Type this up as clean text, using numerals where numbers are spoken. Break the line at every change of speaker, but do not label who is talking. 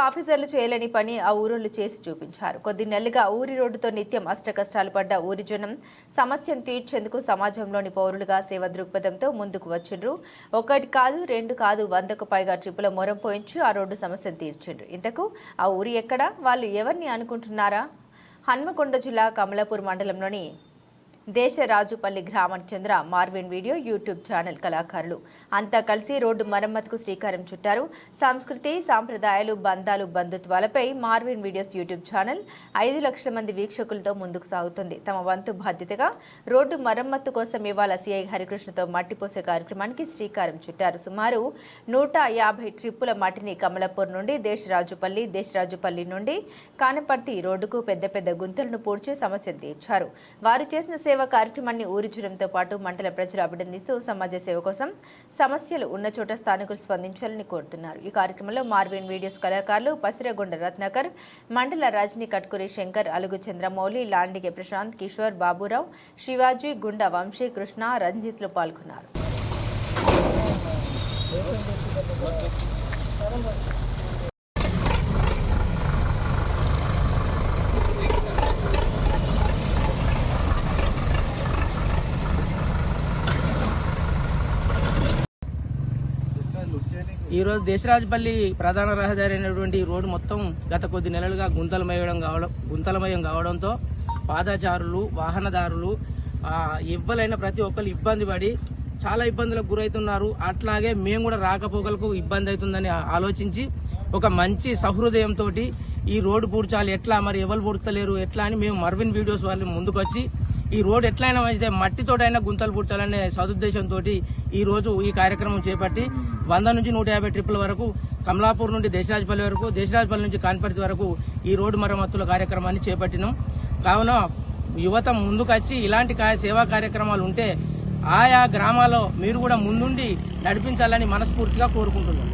ఆఫీసర్లు చేయలేని పని ఆ ఊరోళ్లు చేసి చూపించారు. కొద్ది నెలలుగా ఊరి రోడ్డుతో నిత్యం అష్టకష్టాలు పడ్డ ఊరి జనం సమస్యను తీర్చేందుకు సమాజంలోని పౌరులుగా సేవ దృక్పథంతో ముందుకు వచ్చిండ్రు. ఒకటి కాదు, రెండు కాదు, 100కు పైగా ట్రిప్పుల మొరం పోయించి ఆ రోడ్డు సమస్యను తీర్చిండ్రు. ఇంతకు ఆ ఊరి ఎక్కడా, వాళ్ళు ఎవరిని అనుకుంటున్నారా? హన్మకొండ జిల్లా కమలాపూర్ మండలంలోని దేశరాజుపల్లి గ్రామానికి చెందిన మార్విన్ వీడియో యూట్యూబ్ ఛానల్ కళాకారులు అంతా కలిసి రోడ్డు మరమ్మతుకు శ్రీకారం చుట్టారు. సంస్కృతి, సాంప్రదాయాలు, బంధాలు, బంధుత్వాలపై మార్విన్ వీడియోస్ యూట్యూబ్ ఛానల్ 5 లక్షల మంది వీక్షకులతో ముందుకు సాగుతుంది. తమ వంతు బాధ్యతగా రోడ్డు మరమ్మత్తు కోసం ఇవాళ సిఐ హరికృష్ణతో మట్టి పోసే కార్యక్రమానికి శ్రీకారం చుట్టారు. సుమారు 150 ట్రిప్పుల మట్టిని కమలాపూర్ నుండి దేశరాజుపల్లి నుండి కానపర్తి రోడ్డుకు పెద్ద గుంతలను పూడ్చి సమస్యను తీర్చారు. వారు చేసిన సేవ కార్యక్రమాన్ని ఊరి జనంతో పాటు మండల ప్రజలు అభినందిస్తూ సమాజ సేవ కోసం సమస్యలు ఉన్న చోట స్థానికులు స్పందించాలని కోరుతున్నారు. ఈ కార్యక్రమంలో మార్విన్ వీడియోస్ కళాకారులు పసిరగొండ రత్నాకర్, మండల రజనీ కట్కూరి శంకర్, అలుగు చంద్రమౌళి, లాండిగే ప్రశాంత్, కిషోర్, బాబురావు, శివాజీ, గుండా వంశీ, కృష్ణ, రంజిత్లు పాల్గొన్నారు.
ఈ రోజు దేశరాజుపల్లి ప్రధాన రహదారి అయినటువంటి రోడ్డు మొత్తం గత కొద్ది నెలలుగా గుంతలమయం కావడంతో పాదచారులు, వాహనదారులు ఇవ్వలైన ప్రతి ఒక్కరు ఇబ్బంది పడి చాలా ఇబ్బందులకు గురవుతున్నారు. అట్లాగే మేము కూడా రాకపోకలకు ఇబ్బంది అవుతుందని ఆలోచించి ఒక మంచి సహృదయంతో ఈ రోడ్డు పూడ్చాలి, ఎట్లా మరి ఎవరు పూడ్చలేరు ఎట్లా అని మేము మార్విన్ వీడియోస్ వాళ్ళు ముందుకొచ్చి ఈ రోడ్ ఎట్లయినా మంచిదే మట్టితోటైనా గుంతలు పూడ్చాలనే సదుద్దేశంతో ఈ రోజు ఈ కార్యక్రమం చేపట్టి 100 నుంచి 150 ట్రిప్పుల వరకు కమలాపూర్ నుండి దేశరాజుపల్లి వరకు, దేశరాజుపల్లి నుంచి కాన్పర్తి వరకు ఈ రోడ్డు మరమ్మతుల కార్యక్రమాన్ని చేపట్టినాం. కావున యువత ముందుకొచ్చి ఇలాంటి సేవా కార్యక్రమాలు ఉంటే ఆయా గ్రామాల్లో మీరు కూడా ముందుండి నడిపించాలని మనస్ఫూర్తిగా కోరుకుంటున్నాం.